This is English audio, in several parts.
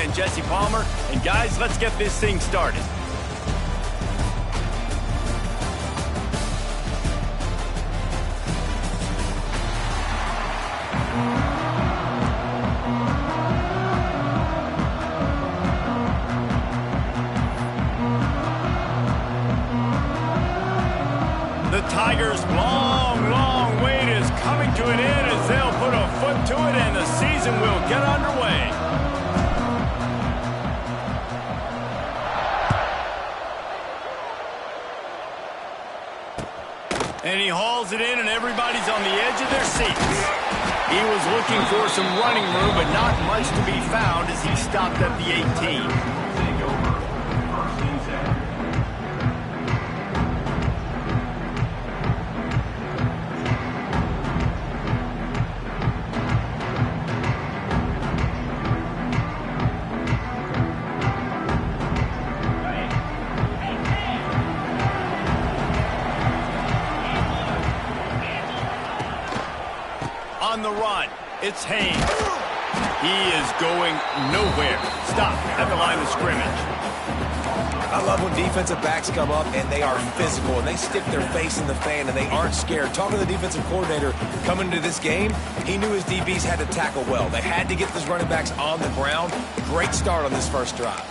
and Jesse Palmer. And guys, let's get this thing started. The Tigers' long wait is coming to an end as they'll put a foot to it and the season will get underway. And he hauls it in and everybody's on the edge of their seats. He was looking for some running room, but not much to be found as he stopped at the 18. On the run, it's Haynes. He is going nowhere. Stop at the line of scrimmage. I love when defensive backs come up and they are physical and they stick their face in the fan and they aren't scared. Talking to the defensive coordinator coming into this game, he knew his DBs had to tackle well. They had to get those running backs on the ground. Great start on this first drive.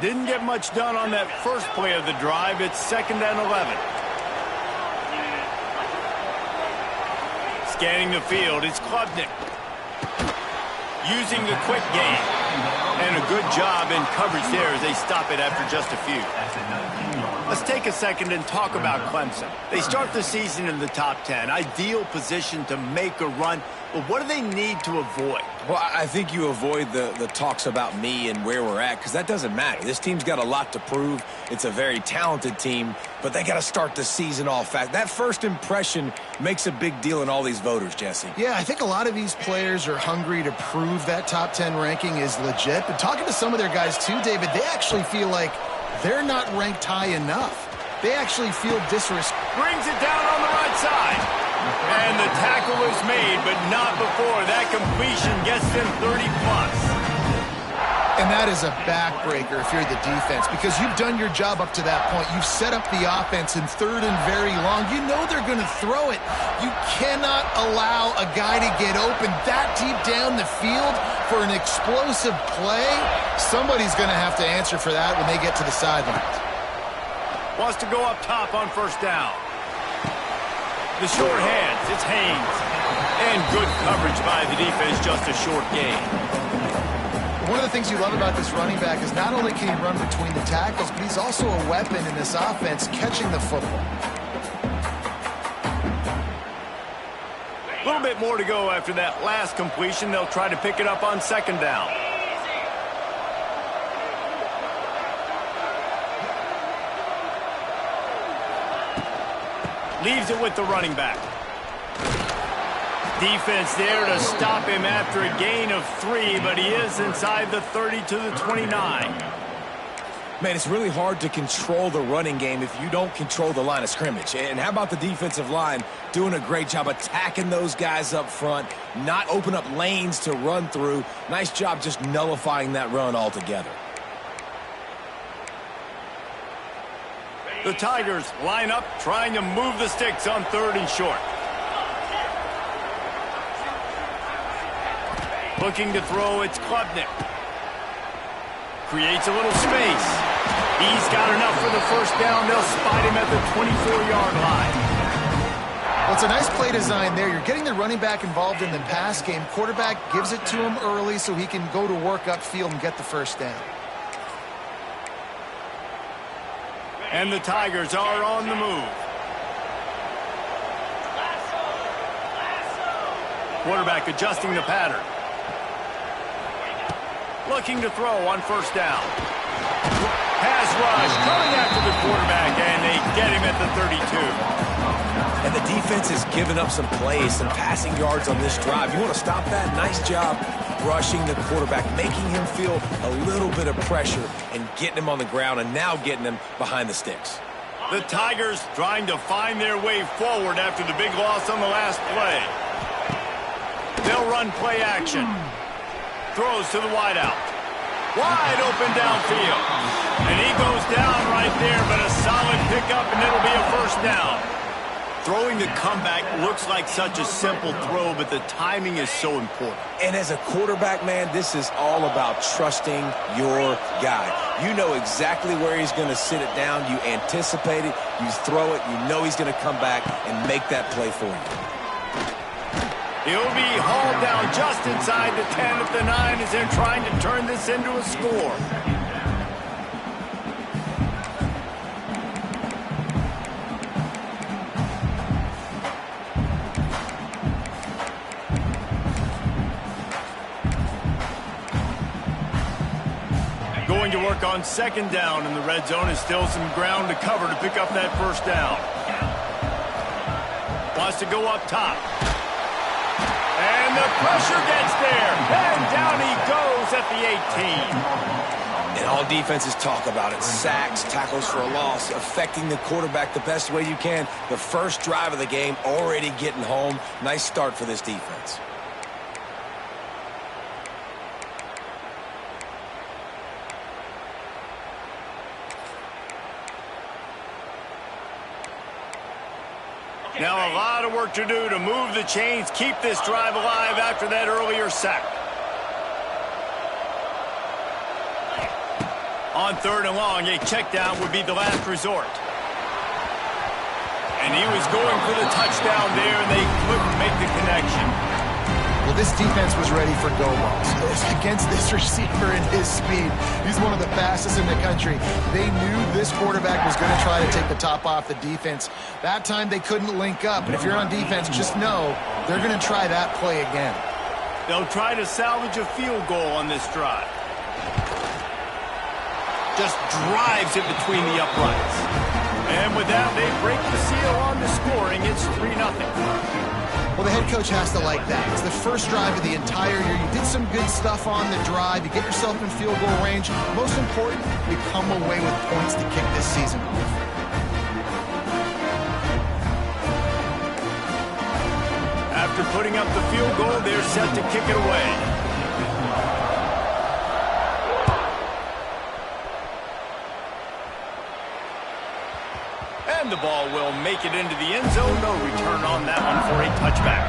Didn't get much done on that first play of the drive. It's 2nd and 11. Scanning the field, it's Klubnik. Using the quick game. And a good job in coverage there as they stop it after just a few. Let's take a second and talk about Clemson. They start the season in the top 10. Ideal position to make a run. But what do they need to avoid? Well, I think you avoid the talks about me and where we're at, because that doesn't matter. This team's got a lot to prove. It's a very talented team, but they got to start the season off fast. That first impression makes a big deal in all these voters, Jesse. Yeah, I think a lot of these players are hungry to prove that top 10 ranking is legit. But talking to some of their guys too, David, they actually feel like they're not ranked high enough. They actually feel disrespect. Brings it down on the right side. And the tackle is made, but not before that completion gets them 30+. And that is a backbreaker if you're the defense, because you've done your job up to that point. You've set up the offense in 3rd and very long. You know they're going to throw it. You cannot allow a guy to get open that deep down the field for an explosive play. Somebody's going to have to answer for that when they get to the sidelines. Wants to go up top on 1st down. The short hands, it's Haynes. And good coverage by the defense, just a short gain. One of the things you love about this running back is not only can he run between the tackles, but he's also a weapon in this offense catching the football. A little bit more to go after that last completion. They'll try to pick it up on 2nd down. Leaves it with the running back. Defense there to stop him after a gain of 3, but he is inside the 30 to the 29. Man, it's really hard to control the running game if you don't control the line of scrimmage. And how about the defensive line doing a great job attacking those guys up front, not open up lanes to run through. Nice job just nullifying that run altogether. The Tigers line up, trying to move the sticks on 3rd and short. Looking to throw, it's Klubnik. Creates a little space. He's got enough for the 1st down. They'll spot him at the 24-yard line. Well, it's a nice play design there. You're getting the running back involved in the pass game. Quarterback gives it to him early so he can go to work upfield and get the 1st down. And the Tigers are on the move. Quarterback adjusting the pattern. Looking to throw on 1st down. Pass rush coming after the quarterback, and they get him at the 32. And the defense has given up some plays, some passing yards on this drive. You want to stop that? Nice job rushing the quarterback, making him feel a little bit of pressure and getting him on the ground and now getting him behind the sticks. The Tigers trying to find their way forward after the big loss on the last play. They'll run play action. Throws to the wideout. Wide open downfield. And he goes down right there, but a solid pickup, and it'll be a first down. Throwing the comeback looks like such a simple throw, but the timing is so important. And as a quarterback, man, this is all about trusting your guy. You know exactly where he's going to sit it down. You anticipate it. You throw it. You know he's going to come back and make that play for you. He'll be hauled down just inside the 10 at the 9 as they're trying to turn this into a score. Going to work on second down in the red zone is still some ground to cover to pick up that first down. Wants to go up top. And the pressure gets there. And down he goes at the 18. And all defenses talk about it. Sacks, tackles for a loss, affecting the quarterback the best way you can. The first drive of the game already getting home. Nice start for this defense. Now a lot of work to do to move the chains, keep this drive alive after that earlier sack. On third and long, a check down would be the last resort. And he was going for the touchdown there, and they couldn't make the connection. Well, this defense was ready for go balls. Against this receiver and his speed, he's one of the fastest in the country. They knew this quarterback was going to try to take the top off the defense. That time they couldn't link up. And if you're on defense, just know they're going to try that play again. They'll try to salvage a field goal on this drive. Just drives it between the uprights. And with that, they break the seal on the scoring. It's 3-0. Well, the head coach has to like that. It's the first drive of the entire year. You did some good stuff on the drive. You get yourself in field goal range. Most important, you come away with points to kick this season off. After putting up the field goal, they're set to kick it away. And the ball will make it into the end zone. No return on that one for a touchback.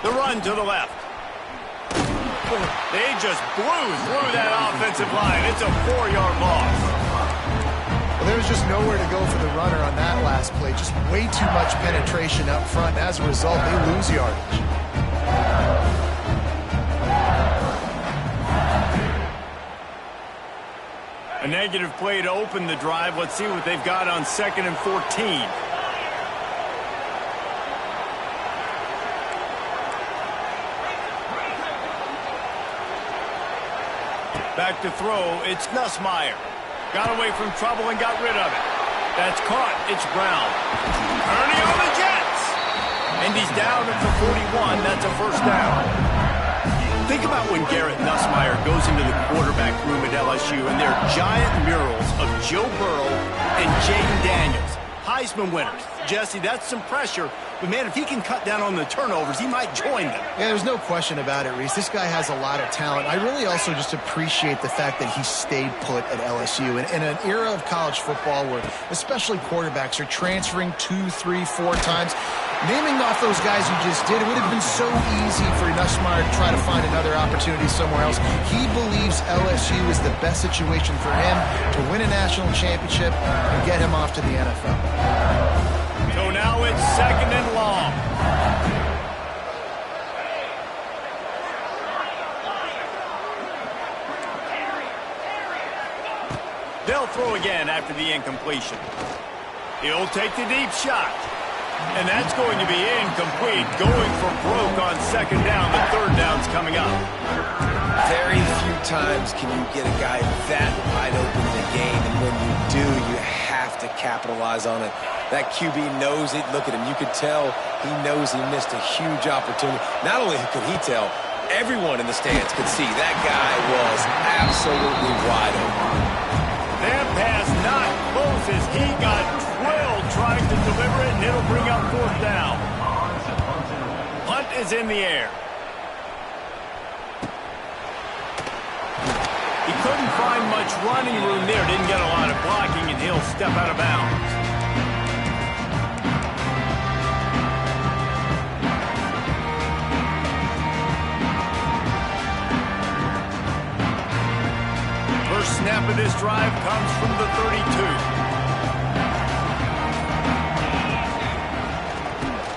The run to the left. They just blew through that offensive line. It's a 4-yard loss. Well, there was just nowhere to go for the runner on that last play. Just way too much penetration up front. As a result, they lose yardage. A negative play to open the drive. Let's see what they've got on 2nd and 14. Back to throw, it's Nussmeier. Got away from trouble and got rid of it. That's caught, it's Brown. Ernie on the Jets! And he's down at the 41, that's a first down. Think about when Garrett Nussmeier goes into the quarterback room at LSU and there are giant murals of Joe Burrow and Jaden Daniels. Heisman winners. Jesse, that's some pressure. But, man, if he can cut down on the turnovers, he might join them. Yeah, there's no question about it, Reese. This guy has a lot of talent. I really also just appreciate the fact that he stayed put at LSU. In an era of college football where especially quarterbacks are transferring 2, 3, 4 times, naming off those guys you just did, it would have been so easy for Nussmeier to try to find another opportunity somewhere else. He believes LSU is the best situation for him to win a national championship and get him off to the NFL. So now it's 2nd and long. They'll throw again after the incompletion. He'll take the deep shot. And that's going to be incomplete. Going for broke on second down. The third down's coming up. Very few times can you get a guy that wide open in the game, and when you do, you have to capitalize on it. That QB knows it. Look at him. You could tell he knows he missed a huge opportunity. Not only could he tell, everyone in the stands could see that guy was absolutely wide open. That pass not close as he got drilled trying to deliver it, and it'll bring up fourth down. Punt is in the air. He couldn't find much running room there. Didn't get a lot of blocking, and he'll step out of bounds. First snap of this drive comes from the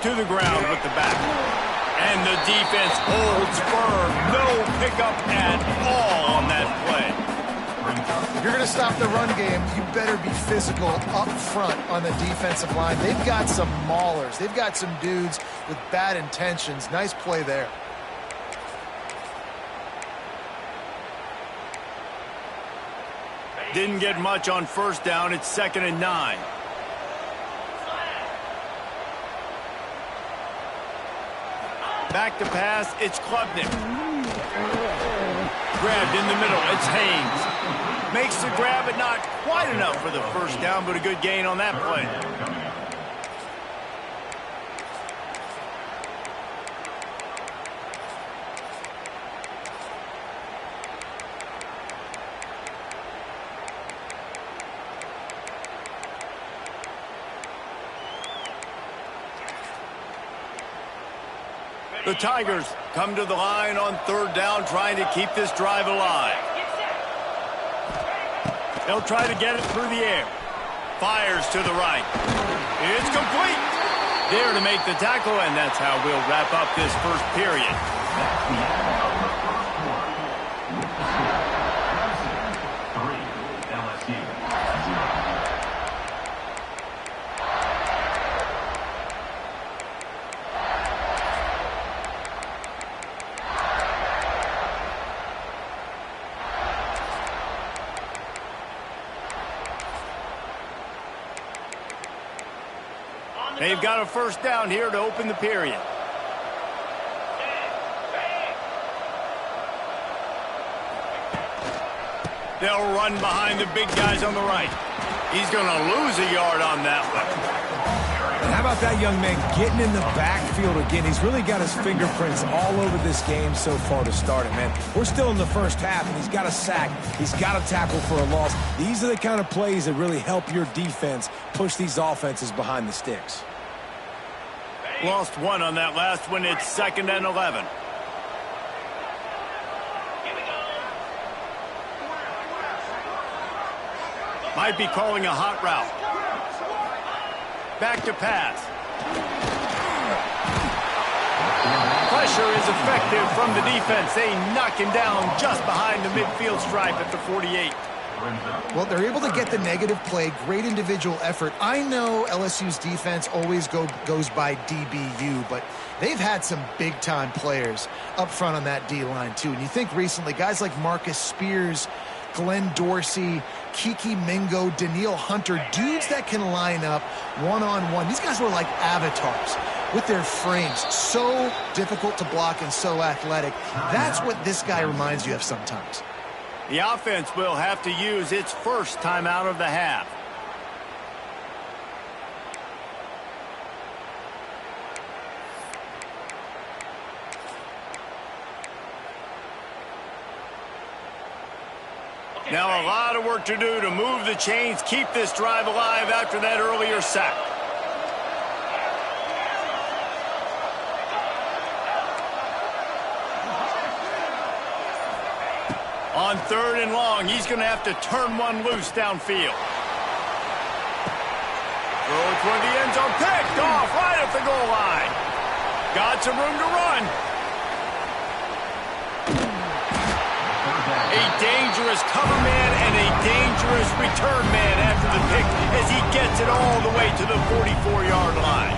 32. To the ground with the back. And the defense holds firm. No pickup at all on that play. If you're going to stop the run game, you better be physical up front on the defensive line. They've got some maulers. They've got some dudes with bad intentions. Nice play there. Didn't get much on first down. It's 2nd and 9. Back to pass. It's Klubnik. Grabbed in the middle. It's Haynes. Makes the grab, but not quite enough for the first down, but a good gain on that play. The Tigers come to the line on third down, trying to keep this drive alive. They'll try to get it through the air. Fires to the right. It's complete. There to make the tackle, and that's how we'll wrap up this first period. They've got a first down here to open the period. They'll run behind the big guys on the right. He's going to lose a yard on that one. And how about that young man getting in the backfield again? He's really got his fingerprints all over this game so far to start it, man. We're still in the first half, and he's got a sack. He's got a tackle for a loss. These are the kind of plays that really help your defense push these offenses behind the sticks. Lost one on that last one. It's 2nd and 11. Might be calling a hot route. Back to pass. Pressure is effective from the defense. They knock him down just behind the midfield stripe at the 48. Well, they're able to get the negative play. Great individual effort. I know LSU's defense always goes by DBU, but they've had some big-time players up front on that D-line, too. And you think recently, guys like Marcus Spears, Glenn Dorsey, Kiki Mingo, Daniil Hunter, dudes that can line up one-on-one. These guys were like avatars with their frames. So difficult to block and so athletic. That's what this guy reminds you of sometimes. The offense will have to use its first timeout of the half. Now a lot of work to do to move the chains, keep this drive alive after that earlier sack. On 3rd and long, he's going to have to turn one loose downfield. Throw it toward the end zone, picked off right at the goal line. Got some room to run. A dangerous cover man and a dangerous return man after the pick as he gets it all the way to the 44-yard line.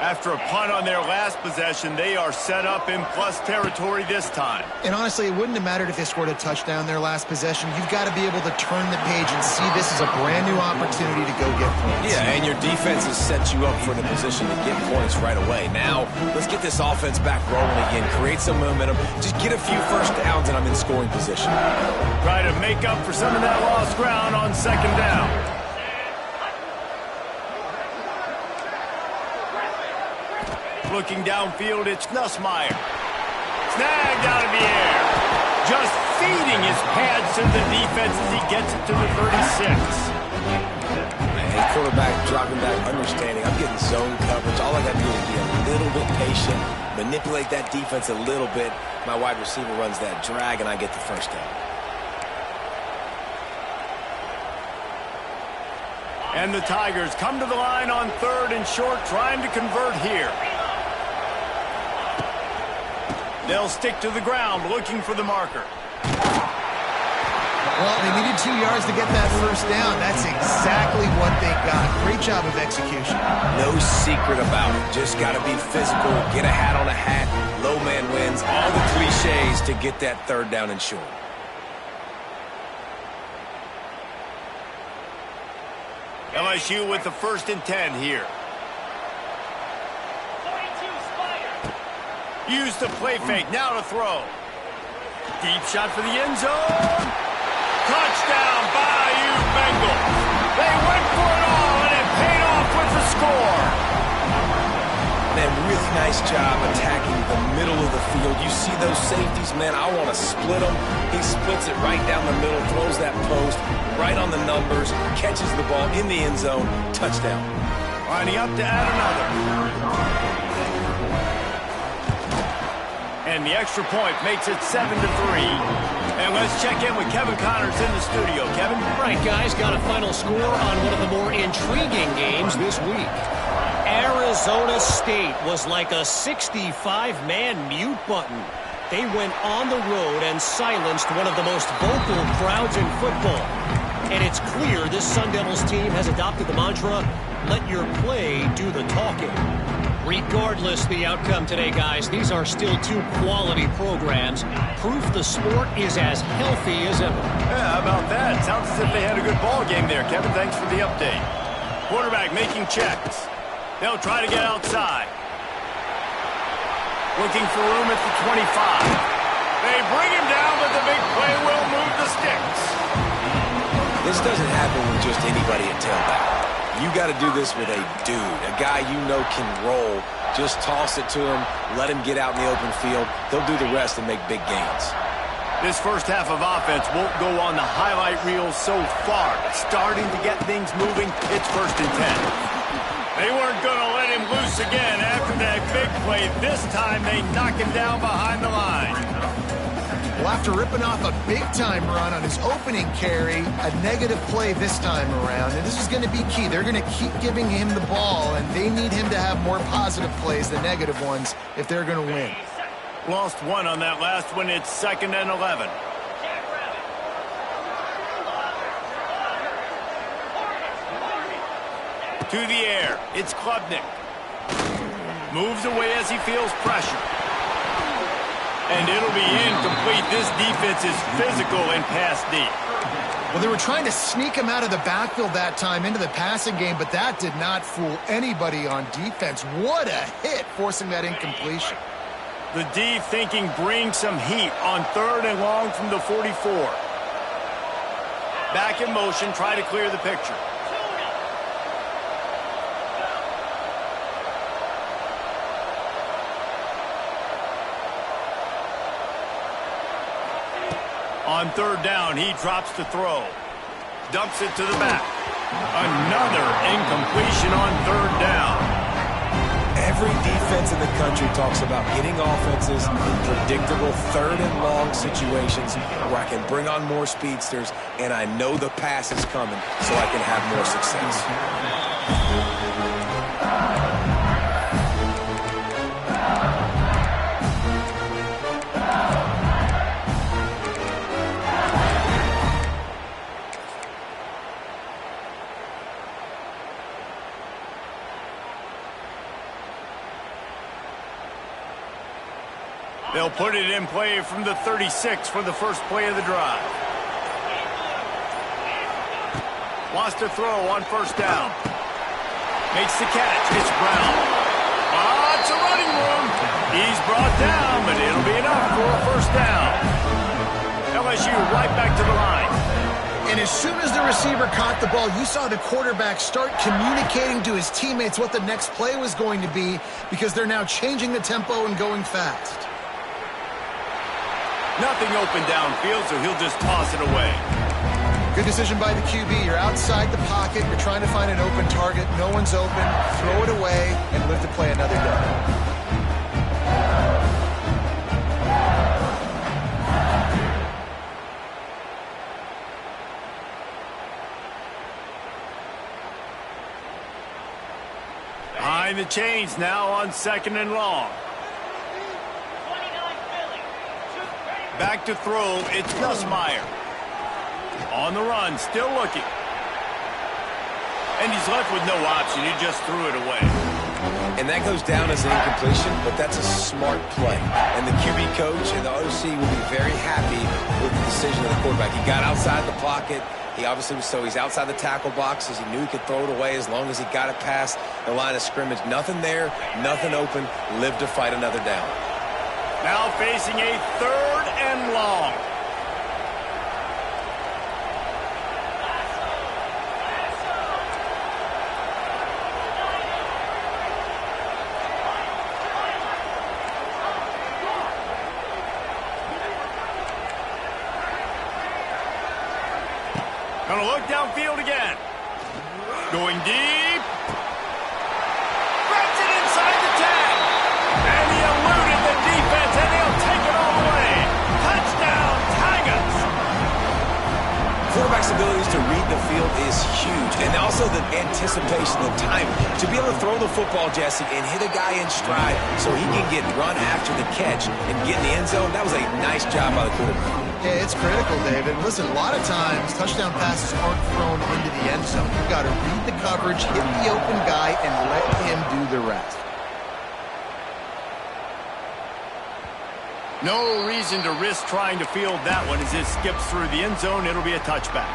After a punt on their last possession, they are set up in plus territory this time. And honestly, it wouldn't have mattered if they scored a touchdown their last possession. You've got to be able to turn the page and see this as a brand new opportunity to go get points. Yeah, and your defense has set you up for the position to get points right away. Now, let's get this offense back rolling again, create some momentum, just get a few first downs, and I'm in scoring position. Try to make up for some of that lost ground on second down. Looking downfield, it's Nussmeier. Snagged out of the air. Just feeding his pads to the defense as he gets it to the 36. Hey, quarterback dropping back, understanding. I'm getting zone coverage. All I got to do is be a little bit patient, manipulate that defense a little bit. My wide receiver runs that drag, and I get the first down. And the Tigers come to the line on 3rd and short, trying to convert here. They'll stick to the ground, looking for the marker. Well, they needed 2 yards to get that first down. That's exactly what they got. Great job of execution. No secret about it. Just got to be physical, get a hat on a hat, low man wins, all the cliches to get that 3rd down and short. LSU with the 1st and 10 here. Use the play fake, now to throw. Deep shot for the end zone. Touchdown, Bayou Bengals. They went for it all, and it paid off with the score. Man, really nice job attacking the middle of the field. You see those safeties, man, I want to split them. He splits it right down the middle, throws that post, right on the numbers, catches the ball in the end zone, touchdown. Lining up to add another. And the extra point makes it 7-3. And let's check in with Kevin Connors in the studio. Kevin? Right, guys, got a final score on one of the more intriguing games this week. Arizona State was like a 65-man mute button. They went on the road and silenced one of the most vocal crowds in football. And it's clear this Sun Devils team has adopted the mantra, let your play do the talking. Regardless the outcome today, guys, these are still 2 quality programs. Proof the sport is as healthy as ever. Yeah, how about that? Sounds as if they had a good ball game there, Kevin. Thanks for the update. Quarterback making checks. They'll try to get outside. Looking for room at the 25. They bring him down, but the big play will move the sticks. This doesn't happen with just anybody at tailback. You got to do this with a dude, a guy you know can roll. Just toss it to him, let him get out in the open field. He'll do the rest and make big gains. This first half of offense won't go on the highlight reel so far. Starting to get things moving, it's 1st and 10. They weren't going to let him loose again after that big play. This time they knock him down behind the line. Well, after ripping off a big-time run on his opening carry, a negative play this time around, and this is going to be key. They're going to keep giving him the ball, and they need him to have more positive plays than negative ones if they're going to win. Lost 1 on that last one. It's 2nd and 11. To the air. It's Klubnik. Moves away as he feels pressure. And it'll be incomplete. This defense is physical and pass deep. Well, they were trying to sneak him out of the backfield that time into the passing game, but that did not fool anybody on defense. What a hit, forcing that incompletion. The D thinking bring some heat on 3rd and long from the 44. Back in motion, try to clear the picture. On 3rd down, he drops to throw. Dumps it to the back. Another incompletion on 3rd down. Every defense in the country talks about getting offenses in predictable 3rd and long situations where I can bring on more speedsters and I know the pass is coming so I can have more success. They'll put it in play from the 36 for the first play of the drive. Wants to throw on first down. Makes the catch. It's Brown. Lots of running room. He's brought down, but it'll be enough for a first down. LSU right back to the line. And as soon as the receiver caught the ball, you saw the quarterback start communicating to his teammates what the next play was going to be, because they're now changing the tempo and going fast. Nothing open downfield, so he'll just toss it away. Good decision by the QB. You're outside the pocket. You're trying to find an open target. No one's open. Throw it away and live to play another day. Behind the chains now on 2nd and long. Back to throw, it's Nussmeier. On the run, still looking. And he's left with no option. He just threw it away. And that goes down as an incompletion, but that's a smart play. And the QB coach and the OC will be very happy with the decision of the quarterback. He got outside the pocket. He obviously was, so he's outside the tackle boxes. He knew he could throw it away as long as he got it past the line of scrimmage. Nothing there, nothing open. Live to fight another down. Now facing a 3rd and long. Gonna look downfield again. Going deep. Breaks it inside the 10. And he eluded the defense, and he'll take it all the way. Touchdown, Tigers. Quarterback's abilities to read the field is huge, and also the anticipation, the time to be able to throw the football, Jesse, and hit a guy in stride so he can get run after the catch and get in the end zone. That was a nice job by the quarterback. Yeah, it's critical, David. Listen, a lot of times touchdown passes aren't thrown into the end zone. You've got to read the coverage, hit the open guy, and let him do the rest. No reason to risk trying to field that one as it skips through the end zone. It'll be a touchback.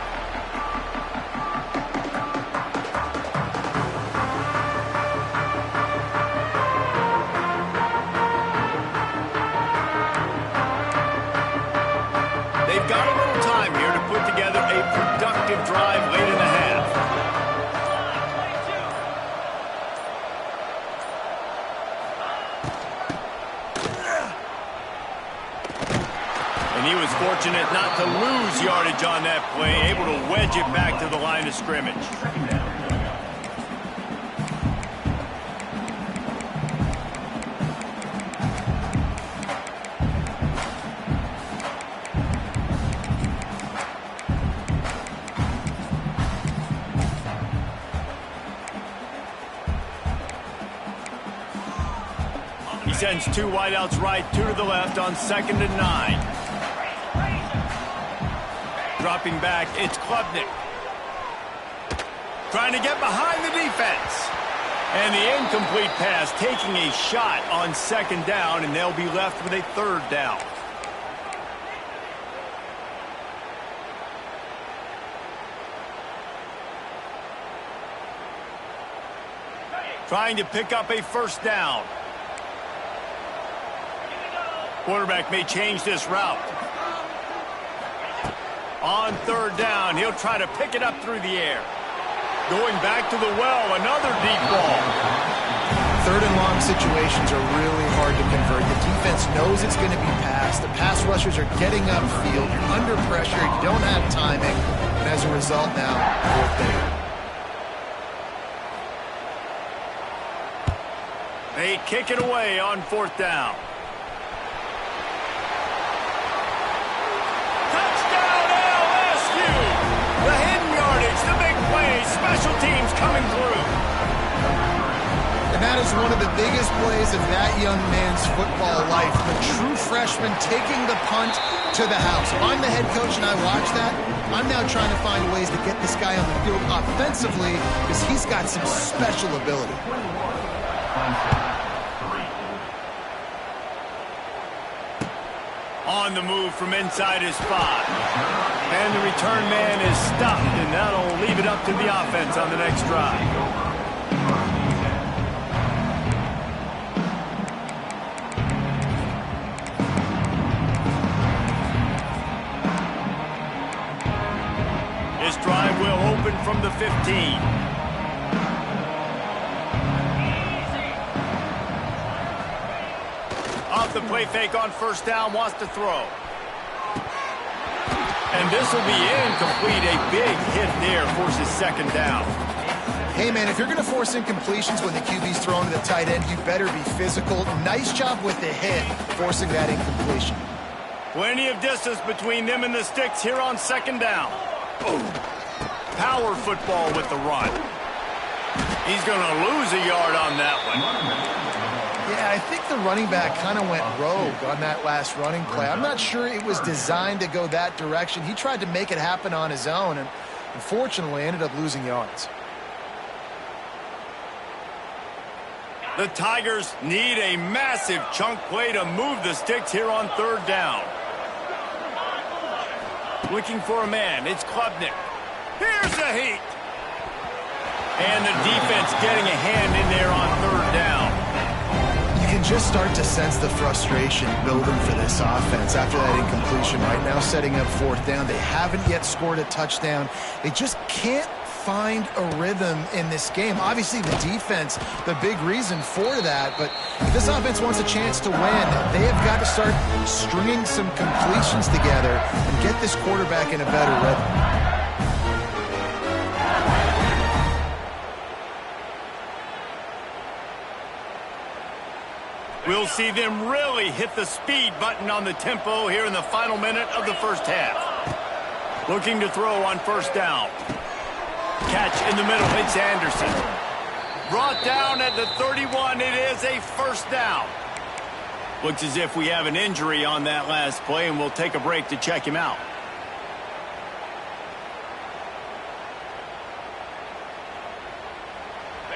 They've got a little time here to put together a productive drive late in the half. And he was fortunate not to lose yardage on that play, able to wedge it back to the line of scrimmage. He sends 2 wideouts right, 2 to the left on 2nd and 9. Dropping back, it's Klubnik. Trying to get behind the defense. And the incomplete pass, taking a shot on 2nd down, and they'll be left with a 3rd down. Trying to pick up a 1st down. Quarterback may change this route. On 3rd down, he'll try to pick it up through the air. Going back to the well, another deep ball. 3rd and long situations are really hard to convert. The defense knows it's going to be passed. The pass rushers are getting upfield. You're under pressure. You don't have timing. And as a result now, 4th down. They kick it away on 4th down. The hidden yardage, the big play, special teams coming through. And that is one of the biggest plays of that young man's football life. The true freshman taking the punt to the house. If I'm the head coach and I watch that, I'm now trying to find ways to get this guy on the field offensively because he's got some special ability. On the move from inside his spot. And the return man is stopped, and that'll leave it up to the offense on the next drive. This drive will open from the 15. Off the play fake on first down, wants to throw. And this will be incomplete. A big hit there forces second down. Hey, man, if you're going to force incompletions when the QB's throwing to the tight end, you better be physical. Nice job with the hit, forcing that incompletion. Plenty of distance between them and the sticks here on second down. Power football with the run. He's going to lose a yard on that one. Yeah, I think the running back kind of went rogue on that last running play. I'm not sure it was designed to go that direction. He tried to make it happen on his own, and unfortunately ended up losing yards. The Tigers need a massive chunk play to move the sticks here on third down. Looking for a man. It's Klubnik. Here's the heat. And the defense getting a hand in there on third down. You can just start to sense the frustration building for this offense after that incompletion. Right now setting up fourth down. They haven't yet scored a touchdown. They just can't find a rhythm in this game. Obviously the defense, the big reason for that, but if this offense wants a chance to win, they have got to start stringing some completions together and get this quarterback in a better rhythm. We'll see them really hit the speed button on the tempo here in the final minute of the first half. Looking to throw on first down. Catch in the middle. It's Anderson. Brought down at the 31. It is a first down. Looks as if we have an injury on that last play, and we'll take a break to check him out.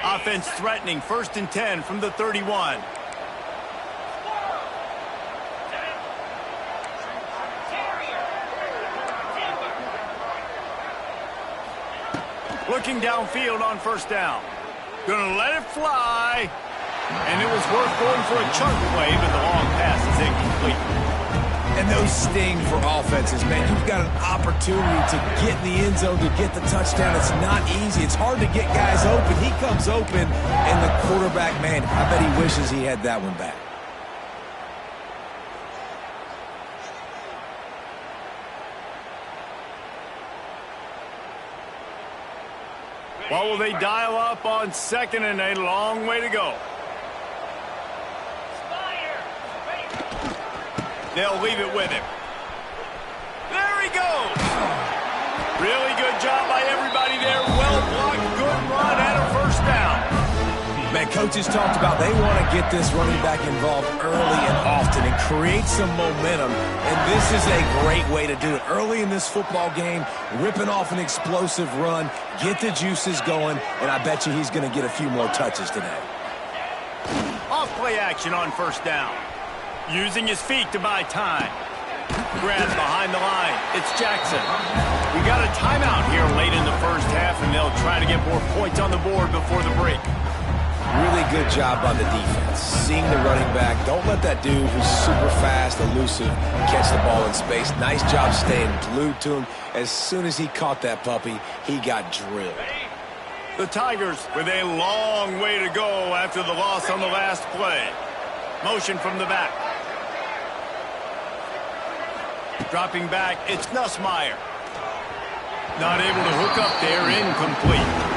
Offense threatening. 1st and 10 from the 31. Looking downfield on first down. Gonna let it fly. And it was worth going for a chunk play, but the long pass is incomplete. And those sting for offenses, man. You've got an opportunity to get in the end zone, to get the touchdown. It's not easy. It's hard to get guys open. He comes open, and the quarterback, man, I bet he wishes he had that one back. What will they dial up on 2nd and a long way to go? They'll leave it with him. There he goes. Really good job by everybody there. Well blocked, good run, and a first down. Man, coaches talked about they want to get this running back involved early and often and create some momentum, and this is a great way to do it. Early in this football game, ripping off an explosive run, get the juices going, and I bet you he's going to get a few more touches today. Off play action on first down. Using his feet to buy time. Grab behind the line. It's Jackson. We got a timeout here late in the first half, and they'll try to get more points on the board before the break. Really good job by the defense. Seeing the running back. Don't let that dude who's super fast, elusive, catch the ball in space. Nice job staying glued to him. As soon as he caught that puppy, he got drilled. The Tigers with a long way to go after the loss on the last play. Motion from the back. Dropping back, it's Nussmeier. Not able to hook up there, incomplete.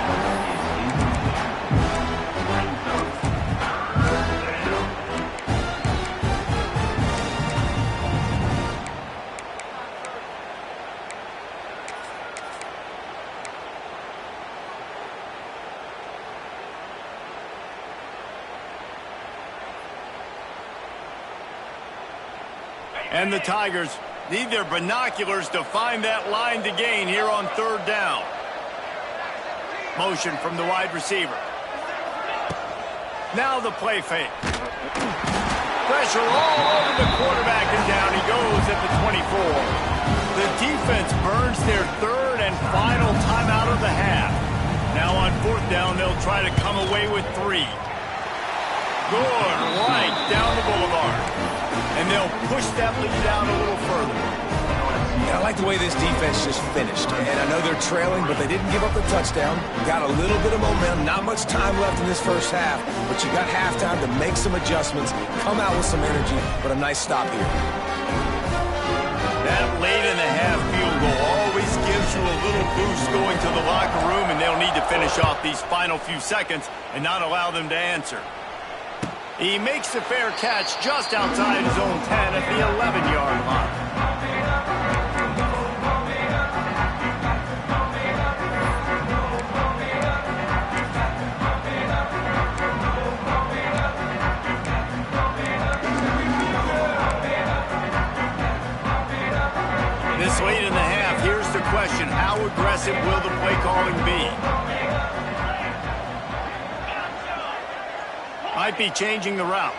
And the Tigers need their binoculars to find that line to gain here on third down. Motion from the wide receiver. Now the play fake. Pressure all over the quarterback, and down he goes at their third and final timeout of the half. Now on fourth down, they'll try to come away with 3. Good, right down the boulevard. And they'll push that lead down a little further. I like the way this defense just finished. And I know they're trailing, but they didn't give up the touchdown. Got a little bit of momentum. Not much time left in this first half, but you got halftime to make some adjustments, come out with some energy, but a nice stop here. That late in the half field goal always gives you a little boost going to the locker room, and they'll need to finish off these final few seconds and not allow them to answer. He makes the fair catch just outside his own 10 at the 11-yard line. This late in the half, here's the question: how aggressive will the play calling be? Might be changing the route.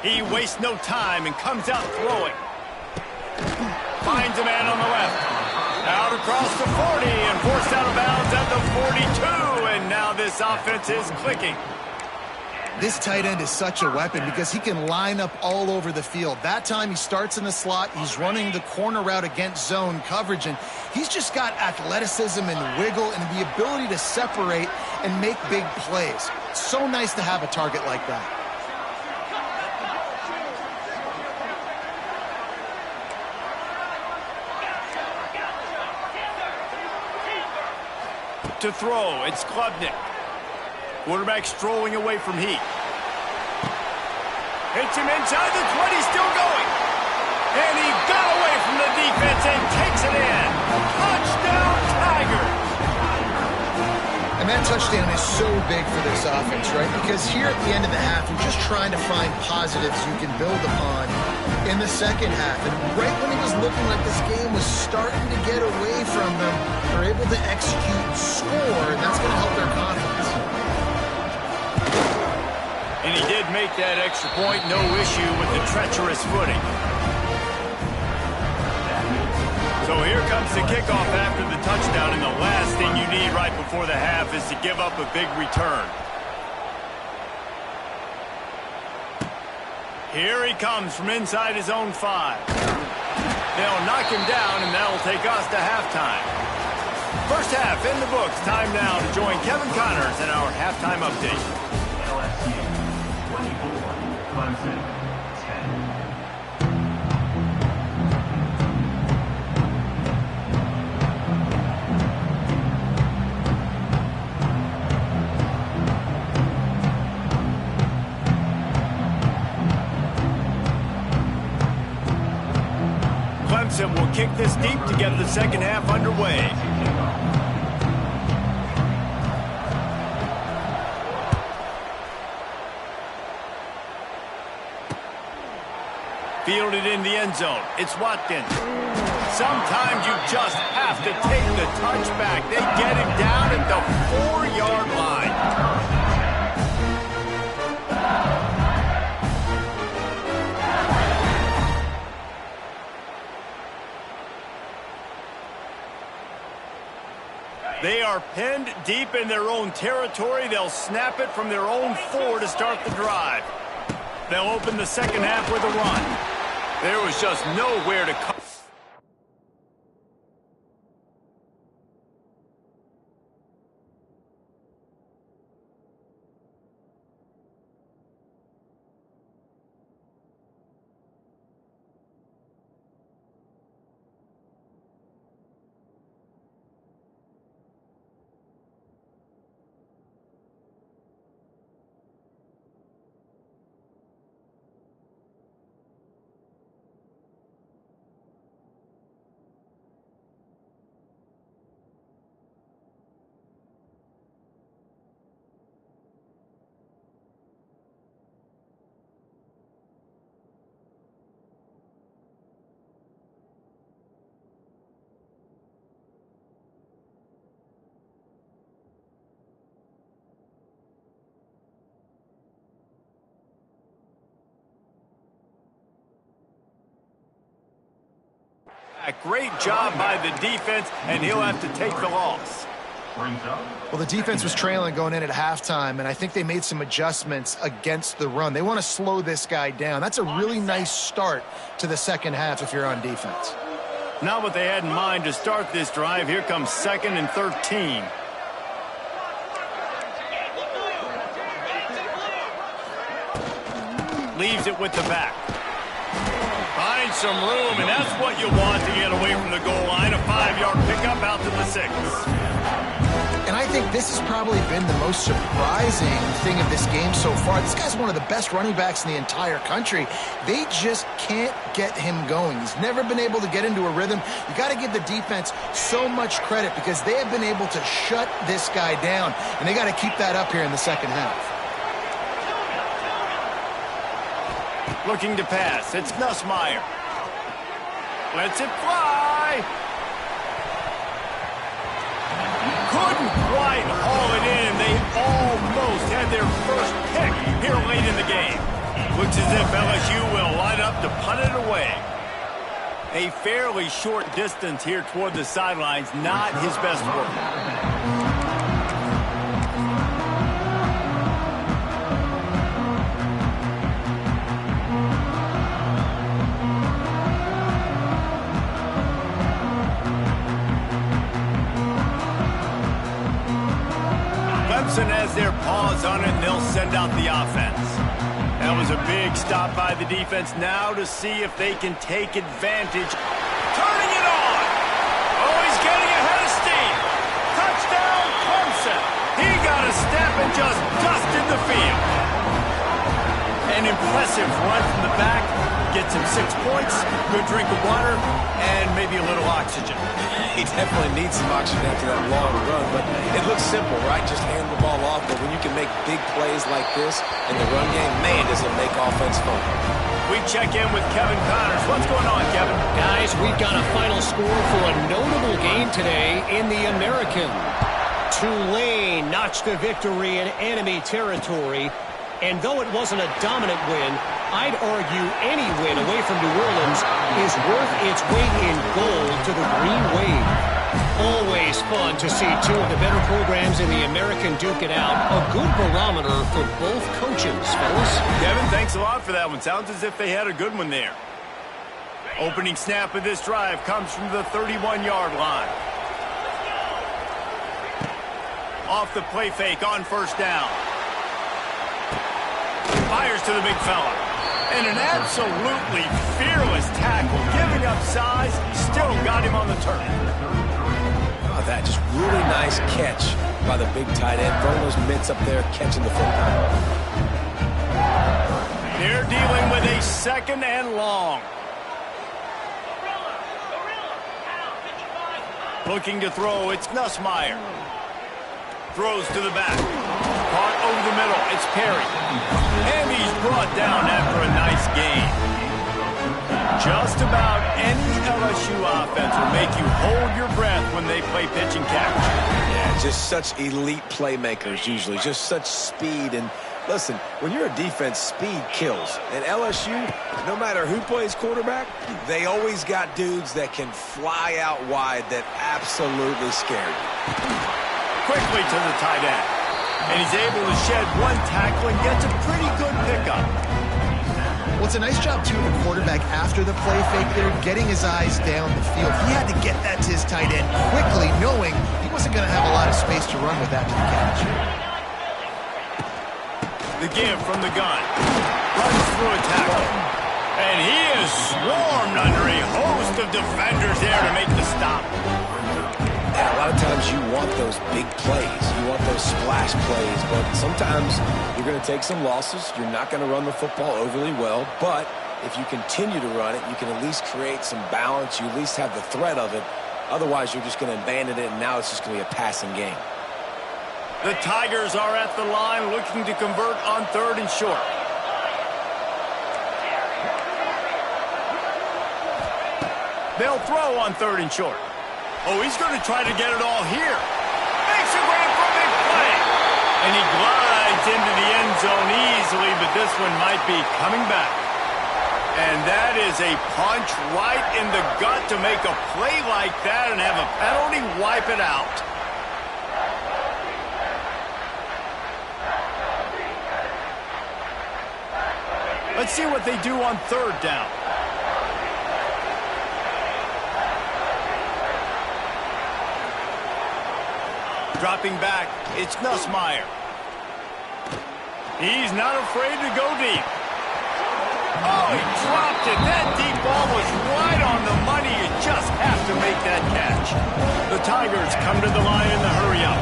He wastes no time and comes out throwing. Finds a man on the left. Out across the 40 and forced out of bounds at the 42. And now this offense is clicking. This tight end is such a weapon because he can line up all over the field. That time he starts in the slot. He's running the corner route against zone coverage, and he's just got athleticism and wiggle and the ability to separate and make big plays. It's so nice to have a target like that. To throw, it's Klubnik. Quarterback strolling away from heat. Hits him inside the 20, still going. And he got away from the defense and takes it in. Touchdown, Tigers. And that touchdown is so big for this offense, right? Because here at the end of the half, you're just trying to find positives you can build upon in the second half. And right when it was looking like this game was starting to get away from them, they're able to execute, score, and that's going to help their confidence. And he did make that extra point, no issue with the treacherous footing. So here comes the kickoff after the touchdown, and the last thing you need right before the half is to give up a big return. Here he comes from inside his own 5. They'll knock him down, and that'll take us to halftime. First half in the books. Time now to join Kevin Connors in our halftime update. CLEMSON 10. Clemson will kick this deep to get the second half underway. Fielded in the end zone. It's Watkins. Sometimes you just have to take the touchback. They get him down at the 4-yard line. They are pinned deep in their own territory. They'll snap it from their own 4 to start the drive. They'll open the second half with a run. There was just nowhere to come. A great job by the defense, and he'll have to take the loss. Well, the defense was trailing going in at halftime, and I think they made some adjustments against the run. They want to slow this guy down. That's a really nice start to the second half if you're on defense. Not what they had in mind to start this drive. Here comes 2nd and 13. Leaves it with the back. Finds some room, and that's what you want to get away from the goal line. A 5-yard pickup out to the 6. And I think this has probably been the most surprising thing of this game so far. This guy's one of the best running backs in the entire country. They just can't get him going. He's never been able to get into a rhythm. You got to give the defense so much credit because they have been able to shut this guy down, and they got to keep that up here in the second half. Looking to pass. It's Nussmeier. Lets it fly. Couldn't quite haul it in. They almost had their first pick here late in the game. Looks as if LSU will line up to punt it away. A fairly short distance here toward the sidelines. Not his best work. Clemson has their paws on it, and they'll send out the offense. That was a big stop by the defense. Now to see if they can take advantage. Turning it on! Oh, he's getting ahead of steam. Touchdown, Clemson! He got a step and just dusted the field. An impressive run from the back. Gets him 6 points, good drink of water, and maybe a little oxygen. He definitely needs some oxygen after that long run, but it looks simple, right? Just hand the ball off, but when you can make big plays like this in the run game, man, does it make offense fun. We check in with Kevin Connors. What's going on, Kevin? Guys, we've got a final score for a notable game today in the American. Tulane notched a victory in enemy territory, and though it wasn't a dominant win, I'd argue any win away from New Orleans is worth its weight in gold to the Green Wave. Always fun to see two of the better programs in the American duke it out. A good barometer for both coaches, fellas. Kevin, thanks a lot for that one. Sounds as if they had a good one there. Opening snap of this drive comes from the 31-yard line. Off the play fake on first down. Fires to the big fella. And an absolutely fearless tackle, giving up size, still got him on the turf. Oh, that just really nice catch by the big tight end. Throwing those mitts up there, catching the football. They're dealing with a 2nd and long. Looking to throw, it's Nussmeier. Throws to the back. Caught over the middle, it's Perry. And he's brought down after a nice gain. Just about any LSU offense will make you hold your breath when they play pitch and catch. Yeah, just such elite playmakers usually. Just such speed. And listen, when you're a defense, speed kills. And LSU, no matter who plays quarterback, they always got dudes that can fly out wide that absolutely scare you. Quickly to the tight end. And he's able to shed one tackle and gets a pretty good pickup. Well, it's a nice job, too, of the quarterback after the play fake there, getting his eyes down the field. He had to get that to his tight end quickly, knowing he wasn't going to have a lot of space to run with that to the catch. The give from the gun. Runs through a tackle. And he is swarmed under a host of defenders there to make the stop. And a lot of times you want those big plays. You want those splash plays. But sometimes you're going to take some losses. You're not going to run the football overly well. But if you continue to run it, you can at least create some balance. You at least have the threat of it. Otherwise, you're just going to abandon it, and now it's just going to be a passing game. The Tigers are at the line looking to convert on 3rd and short. They'll throw on 3rd and short. Oh, he's going to try to get it all here. Makes a run for a big play. And he glides into the end zone easily, but this one might be coming back. And that is a punch right in the gut to make a play like that and have a penalty wipe it out. Let's see what they do on third down. Dropping back, it's Nussmeier. He's not afraid to go deep. Oh, he dropped it. That deep ball was right on the money. You just have to make that catch. The Tigers come to the line in the hurry up.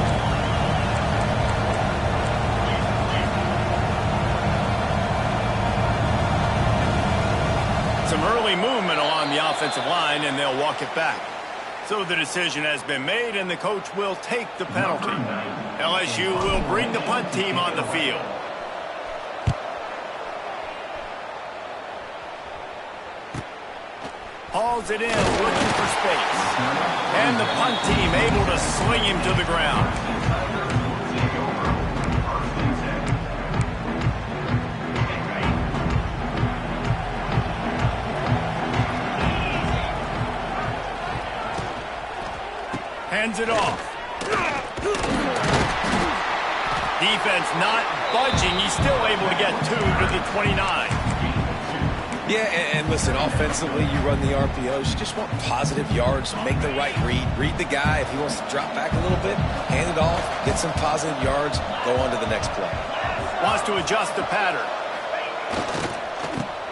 Some early movement along the offensive line, and they'll walk it back. So the decision has been made, and the coach will take the penalty. LSU will bring the punt team on the field. Hauls it in, looking for space. And the punt team able to sling him to the ground. Hands it off. Defense not budging. He's still able to get 2 to the 29. Yeah, and listen, offensively, you run the RPOs. You just want positive yards, make the right read. Read the guy. If he wants to drop back a little bit, hand it off, get some positive yards, go on to the next play. Wants to adjust the pattern.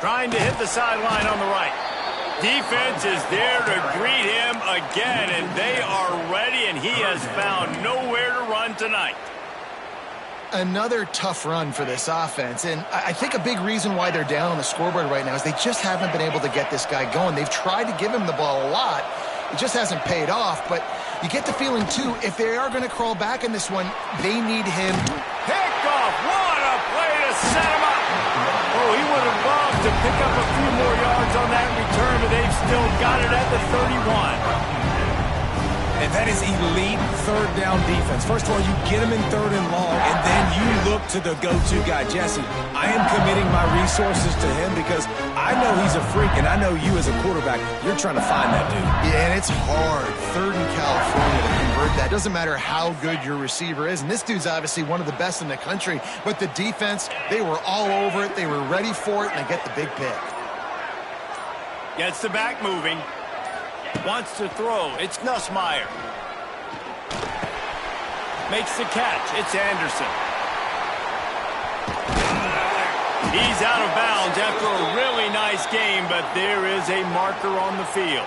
Trying to hit the sideline on the right. Defense is there to greet him again, and they are ready, and he has found nowhere to run tonight. Another tough run for this offense, and I think a big reason why they're down on the scoreboard right now is they just haven't been able to get this guy going. They've tried to give him the ball a lot. It just hasn't paid off, but you get the feeling, too, if they are going to crawl back in this one, they need him. Picked off. What a play to set him up. Oh, he would have loved to pick up a few more yards on that return, but they've still got it at the 31. And that is elite third down defense. First of all, you get him in third and long, and then you look to the go-to guy, Jesse. I am committing my resources to him because I know he's a freak, and I know you as a quarterback, you're trying to find that dude. Yeah, and it's hard. Third in California to convert that. Doesn't matter how good your receiver is, and this dude's obviously one of the best in the country, but the defense, they were all over it. They were ready for it, and they get the big pick. Gets the back moving. Wants to throw. It's Nussmeier. Makes the catch. It's Anderson. He's out of bounds after a really nice game, but there is a marker on the field.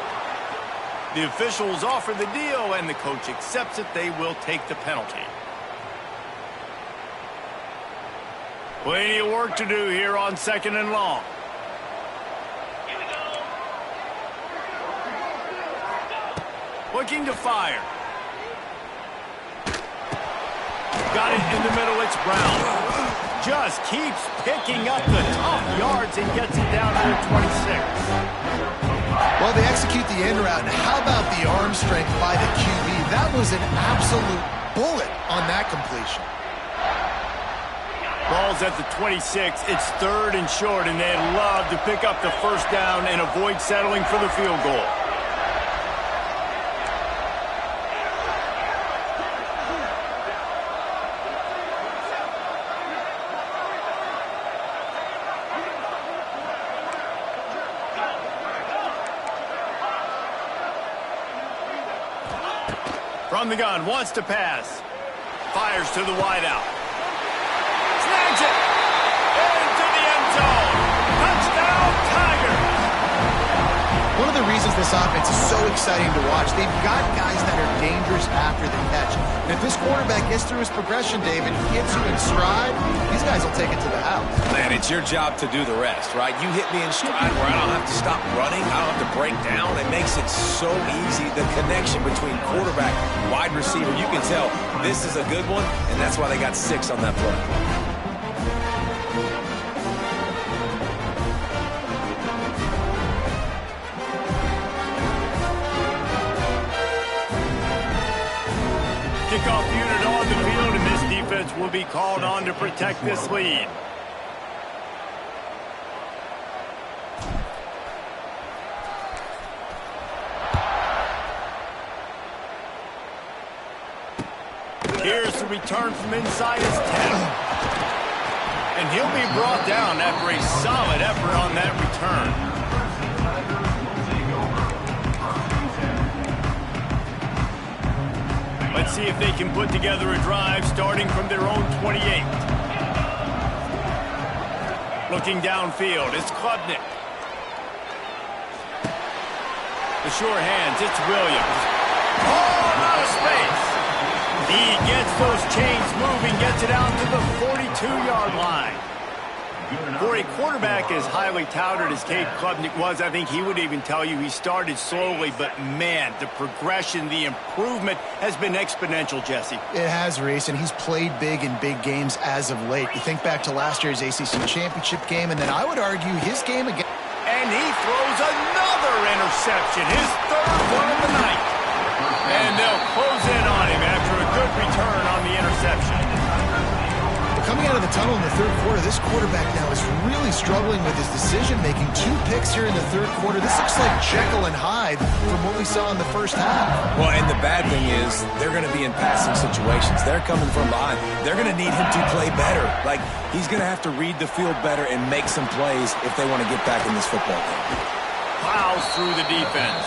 The officials offer the deal, and the coach accepts it. They will take the penalty. Plenty of work to do here on second and long. Looking to fire. Got it in the middle. It's Brown. Just keeps picking up the tough yards and gets it down to the 26. Well, they execute the end route. How about the arm strength by the QB? That was an absolute bullet on that completion. Ball's at the 26. It's third and short, and they'd love to pick up the first down and avoid settling for the field goal. From the gun, wants to pass. Fires to the wideout. Snags it! Into the end zone! Touchdown, Tigers! One of the reasons this offense is so exciting to watch, they've got guys that are dangerous after the catch. And if this quarterback gets through his progression, David, he gets you in stride, these guys will take it to the house. Man, it's your job to do the rest, right? You hit me in stride where I don't have to stop running. I don't have to break down. It makes it so easy. The connection between quarterback, wide receiver, you can tell this is a good one, and that's why they got 6 on that play. Kickoff unit on the field, and this defense will be called on to protect this lead. Here's the return from inside his 10. And he'll be brought down after a solid effort on that return. Let's see if they can put together a drive starting from their own 28. Looking downfield, it's Klubnik. The sure hands, it's Williams. Oh, out of space. He gets those chains moving, gets it out to the 42-yard line. For a quarterback as highly touted as Cade Klubnik was, I think he would even tell you he started slowly, but man, the progression, the improvement has been exponential, Jesse. It has, Reese, and he's played big in big games as of late. You think back to last year's ACC championship game, and then I would argue his game again. And he throws another interception, his third one of the night. And they'll close in on him after a good return on the interception. Coming out of the tunnel in the third quarter, this quarterback now is really struggling with his decision-making. 2 picks here in the third quarter. This looks like Jekyll and Hyde from what we saw in the first half. Well, and the bad thing is they're going to be in passing situations. They're coming from behind. They're going to need him to play better. Like, he's going to have to read the field better and make some plays if they want to get back in this football game. Plows through the defense.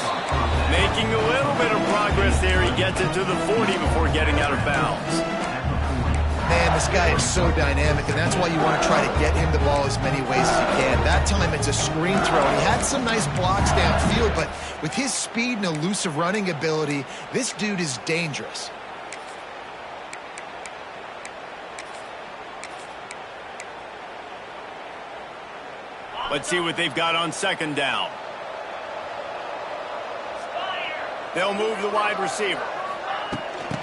Making a little bit of progress there. He gets it to the 40 before getting out of bounds. Man, this guy is so dynamic, and that's why you want to try to get him the ball as many ways as you can. That time it's a screen throw. He had some nice blocks downfield, but with his speed and elusive running ability, this dude is dangerous. Let's see what they've got on second down. They'll move the wide receiver.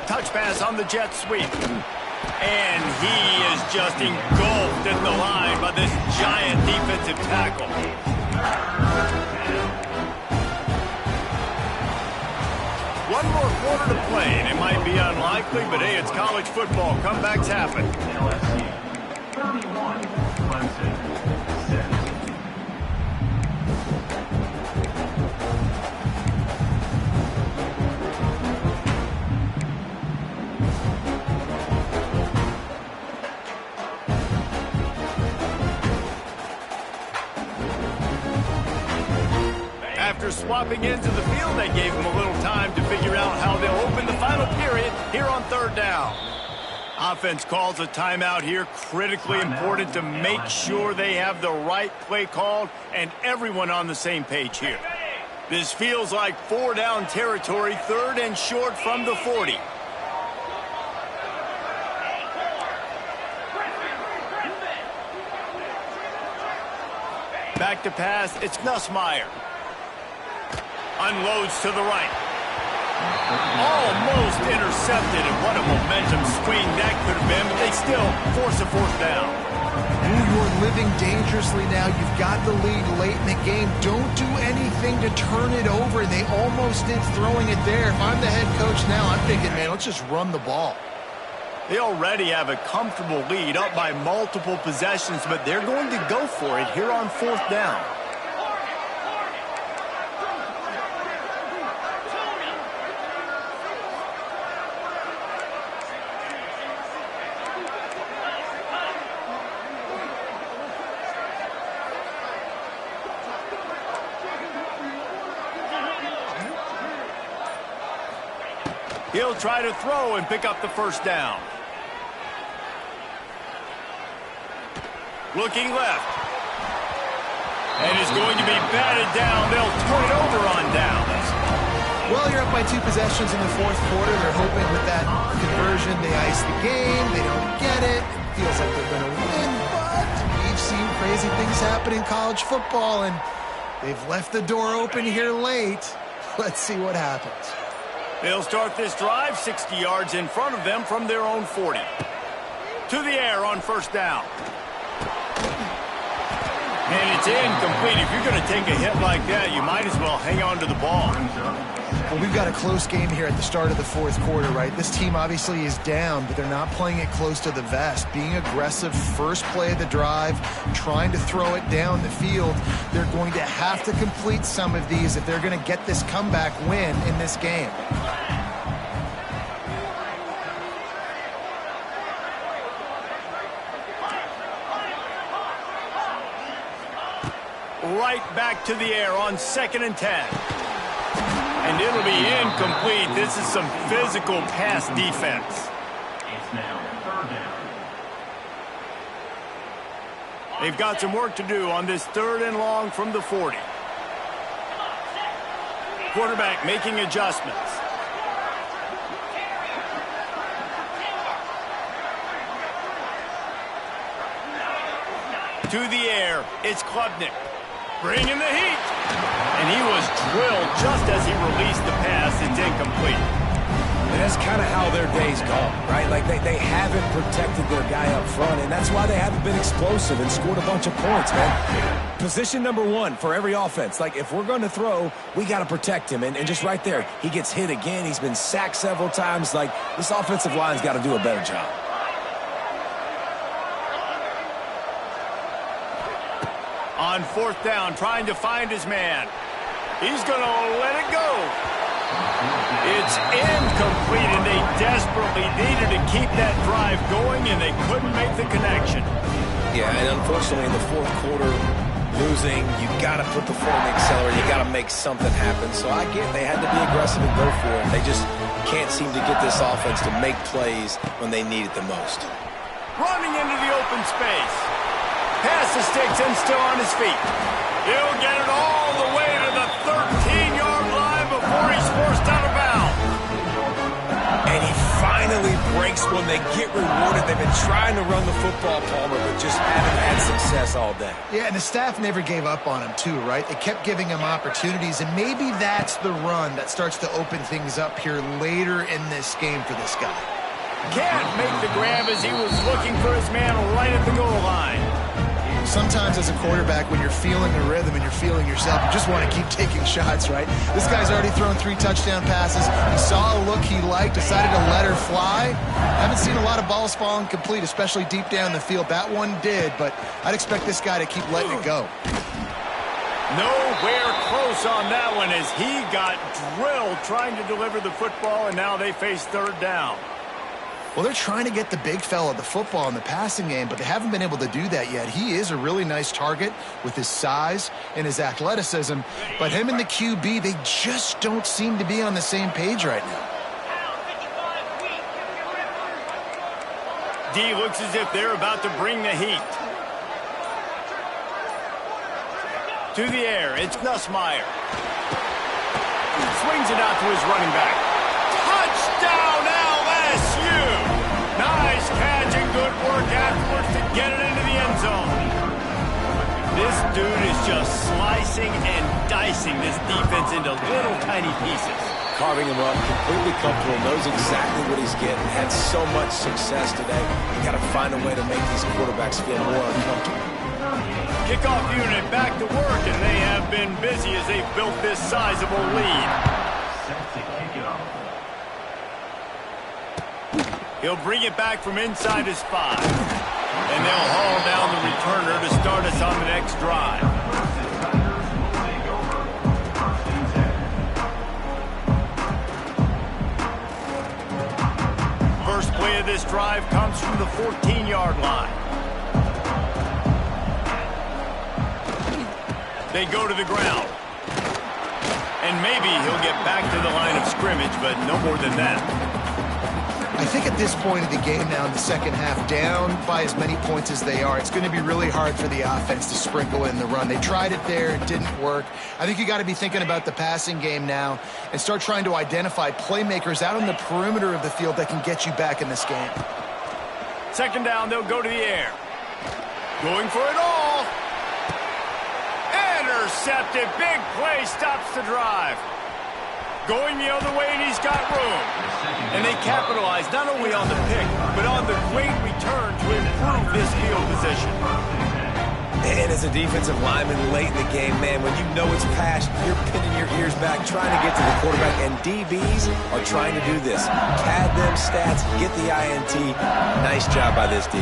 Touch pass on the jet sweep. And he is just engulfed at the line by this giant defensive tackle. One more quarter to play, and it might be unlikely, but hey, it's college football. Comebacks happen. LSU, 31, Clemson, 7. After swapping into the field, they gave him a little time to figure out how they'll open the final period here on third down. Offense calls a timeout here, critically important to make sure they have the right play called and everyone on the same page here. This feels like 4-down territory, third and short from the 40. Back to pass, it's Nussmeier. Unloads to the right. Almost intercepted, and what a momentum swing that could have been, but they still force a fourth down. Ooh, you're living dangerously now. You've got the lead late in the game. Don't do anything to turn it over. They almost did throwing it there. If I'm the head coach now, I'm thinking, man, let's just run the ball. They already have a comfortable lead up by multiple possessions, but they're going to go for it here on fourth down. He'll try to throw and pick up the first down. Looking left. And is going to be batted down. They'll turn it over on downs. Well, you're up by 2 possessions in the fourth quarter. They're hoping with that conversion they ice the game. They don't get it. It feels like they're going to win, but we've seen crazy things happen in college football, and they've left the door open here late. Let's see what happens. They'll start this drive 60 yards in front of them from their own 40. To the air on first down. And it's incomplete. If you're going to take a hit like that, you might as well hang on to the ball. Well, we've got a close game here at the start of the fourth quarter, right? This team obviously is down, but they're not playing it close to the vest. Being aggressive, first play of the drive, trying to throw it down the field. They're going to have to complete some of these if they're going to get this comeback win in this game. right back to the air on 2nd and 10. And it'll be incomplete. This is some physical pass defense. It's now 3rd down. They've got some work to do on this 3rd and long from the 40. Quarterback making adjustments. To the air, it's Klubnik. Bringing the heat. And he was drilled just as he released the pass. It's incomplete. And that's kind of how their day's gone, right? Like they haven't protected their guy up front, and that's why they haven't been explosive and scored a bunch of points, man. Position number 1 for every offense. Like, if we're going to throw, we got to protect him. And just right there, he gets hit again. He's been sacked several times. Like, this offensive line's got to do a better job. On 4th down, trying to find his man. He's going to let it go. It's incomplete, and they desperately needed to keep that drive going, and they couldn't make the connection. Yeah, and unfortunately in the 4th quarter, losing, you got to put the foot on the accelerator. You got to make something happen. So I get they had to be aggressive and go for it. They just can't seem to get this offense to make plays when they need it the most. Running into the open space. Pass the sticks and still on his feet. He'll get it all the way to the 13-yard line before he's forced out of bounds. And he finally breaks when they get rewarded. They've been trying to run the football, Palmer, but just haven't had success all day. Yeah, and the staff never gave up on him, too, right? They kept giving him opportunities, and maybe that's the run that starts to open things up here later in this game for this guy. Can't make the grab as he was looking for his man right at the goal line. Sometimes as a quarterback, when you're feeling the rhythm and you're feeling yourself, you just want to keep taking shots, right? This guy's already thrown 3 touchdown passes. He saw a look he liked, decided to let her fly. Haven't seen a lot of balls falling complete, especially deep down the field. That one did, but I'd expect this guy to keep letting it go. Nowhere close on that one as he got drilled trying to deliver the football, and now they face 3rd down. Well, they're trying to get the big fella the football in the passing game, but they haven't been able to do that yet. He is a really nice target with his size and his athleticism, but him and the QB, they just don't seem to be on the same page right now. D looks as if they're about to bring the heat. To the air, it's Nussmeier. Swings it out to his running back. Touchdown, LSU! Nice catch and good work afterwards to get it into the end zone. This dude is just slicing and dicing this defense into little tiny pieces. Carving him up, completely comfortable, knows exactly what he's getting, had so much success today. You got to find a way to make these quarterbacks feel more uncomfortable. Kickoff unit back to work, and they have been busy as they've built this sizable lead. Set to kick it off. He'll bring it back from inside his 5. And they'll haul down the returner to start us on the next drive. First play of this drive comes from the 14-yard line. They go to the ground. And maybe he'll get back to the line of scrimmage, but no more than that. I think at this point of the game now in the second half, down by as many points as they are, it's going to be really hard for the offense to sprinkle in the run. They tried it there. It didn't work. I think you got to be thinking about the passing game now and start trying to identify playmakers out on the perimeter of the field that can get you back in this game. 2nd down, they'll go to the air. Going for it all. Intercepted. Big play stops the drive. Going the other way, and he's got room. And they capitalize not only on the pick, but on the great return to improve this field position. And as a defensive lineman late in the game, man, when you know it's past, you're pinning your ears back, trying to get to the quarterback, and DBs are trying to do this. Pad them stats, get the INT. Nice job by this D.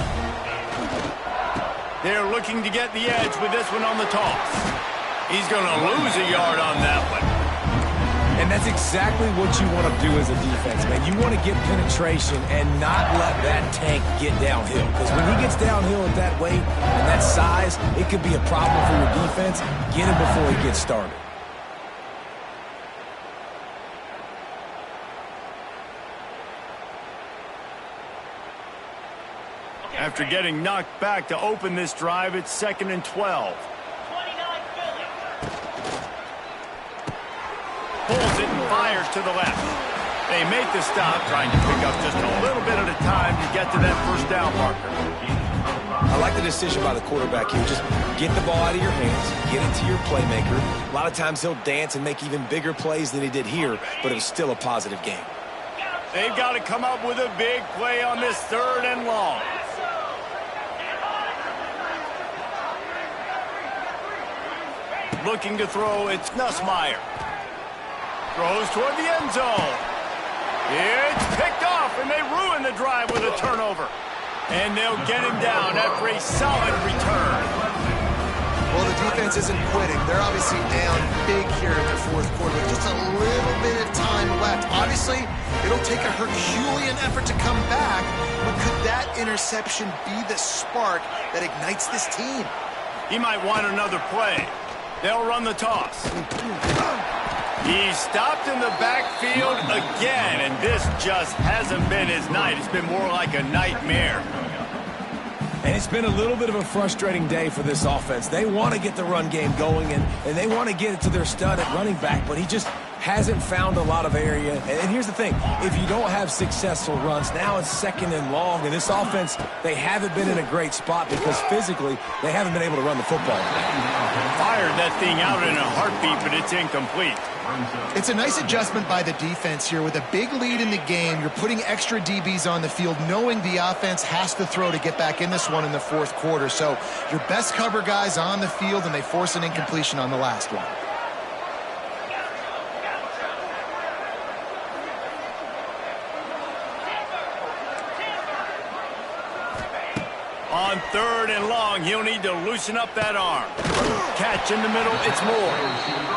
They're looking to get the edge with this one on the toss. He's going to lose a yard on that one. And And that's exactly what you want to do as a defense, man. You want to get penetration and not let that tank get downhill. Because when he gets downhill at that weight and that size, it could be a problem for your defense. Get him before he gets started. After getting knocked back to open this drive, it's 2nd and 12. Pulls it and fires to the left. They make the stop, trying to pick up just a little bit at a time to get to that first down marker. I like the decision by the quarterback here. Just get the ball out of your hands, get it to your playmaker. A lot of times he'll dance and make even bigger plays than he did here, but it was still a positive game. They've got to come up with a big play on this 3rd and long. Looking to throw, it's Nussmeier. Throws toward the end zone. It's picked off, and they ruin the drive with a turnover. And they'll get him down after a solid return. Well, the defense isn't quitting. They're obviously down big here in the 4th quarter with just a little bit of time left. Obviously, it'll take a Herculean effort to come back, but could that interception be the spark that ignites this team? He might want another play. They'll run the toss. He's stopped in the backfield again, and this just hasn't been his night. It's been more like a nightmare. And it's been a little bit of a frustrating day for this offense. They want to get the run game going, and they want to get it to their stud at running back, but he just hasn't found a lot of area. And here's the thing. If you don't have successful runs, now it's 2nd and long, and this offense, they haven't been in a great spot because physically they haven't been able to run the football. Fired that thing out in a heartbeat, but it's incomplete. It's a nice adjustment by the defense here. With a big lead in the game, you're putting extra DBs on the field, knowing the offense has to throw to get back in this one in the 4th quarter. So your best cover guys on the field, and they force an incompletion on the last one. On 3rd and long, he'll need to loosen up that arm. Catch in the middle, it's Moore.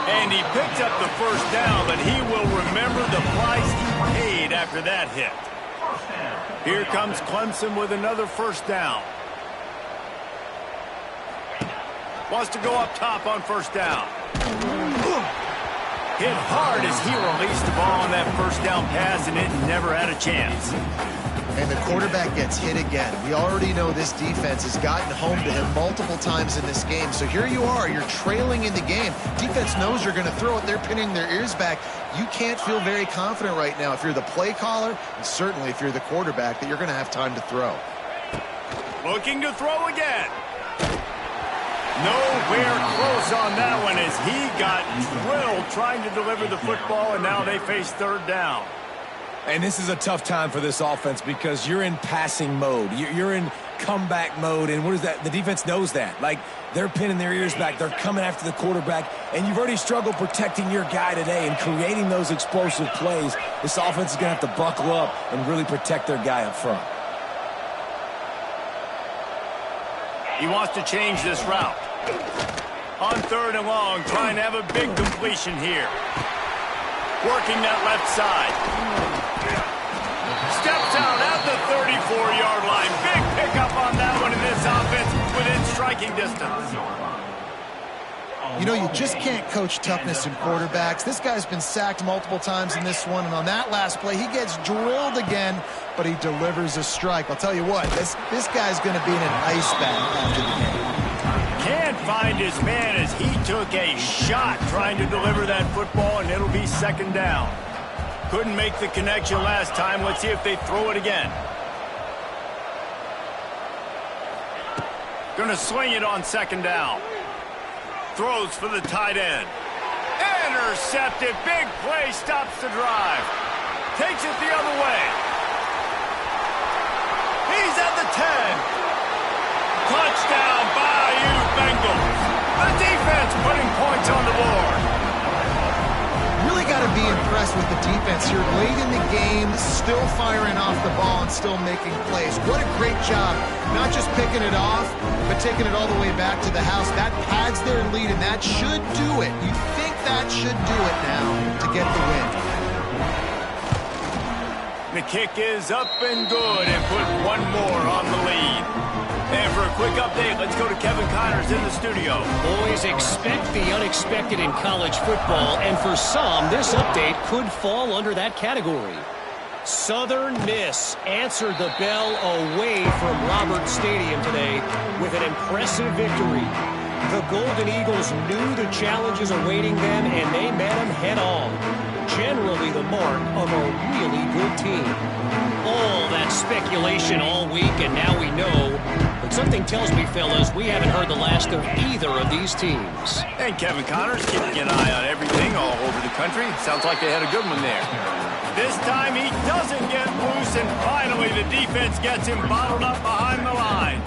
And he picks up the first down, but he will remember the price he paid after that hit. Here comes Clemson with another first down. Wants to go up top on first down. Hit hard as he released the ball on that first down pass, and it never had a chance. And the quarterback gets hit again. We already know this defense has gotten home to him multiple times in this game. So here you are, you're trailing in the game. Defense knows you're going to throw it. They're pinning their ears back. You can't feel very confident right now if you're the play caller, and certainly if you're the quarterback, that you're going to have time to throw. Looking to throw again. Nowhere close on that one as he got drilled trying to deliver the football, and now they face 3rd down. And this is a tough time for this offense because you're in passing mode. You're in comeback mode, and what is that? The defense knows that. Like, they're pinning their ears back. They're coming after the quarterback, and you've already struggled protecting your guy today and creating those explosive plays. This offense is going to have to buckle up and really protect their guy up front. He wants to change this route. On 3rd and long, trying to have a big completion here. Working that left side. Steps out at the 34-yard line. Big pickup on that one in this offense within striking distance. You know, you just can't coach toughness in quarterbacks. This guy's been sacked multiple times in this one, and on that last play, he gets drilled again, but he delivers a strike. I'll tell you what, this guy's going to be in an ice bath after the game. Can't find his man as he took a shot trying to deliver that football, and it'll be 2nd down. Couldn't make the connection last time. Let's see if they throw it again. Gonna swing it on 2nd down. Throws for the tight end. Intercepted. Big play. Stops the drive. Takes it the other way. He's at the 10. Touchdown, Bayou Bengals. The defense putting points on the board. Really got to be impressed with the defense here. Late in the game, still firing off the ball and still making plays. What a great job. Not just picking it off, but taking it all the way back to the house. That pads their lead, and that should do it. You think that should do it now to get the win. The kick is up and good and put one more on the lead. And for a quick update, let's go to Kevin Connors in the studio. Boys, expect the unexpected in college football, and for some, this update could fall under that category. Southern Miss answered the bell away from Roberts Stadium today with an impressive victory. The Golden Eagles knew the challenges awaiting them, and they met them head-on. Generally the mark of a really good team. All that speculation all week, and now we know. But something tells me, fellas, we haven't heard the last of either of these teams. And Kevin Connors keeping an eye on everything all over the country. Sounds like they had a good one there. This time he doesn't get loose, and finally the defense gets him bottled up behind the line.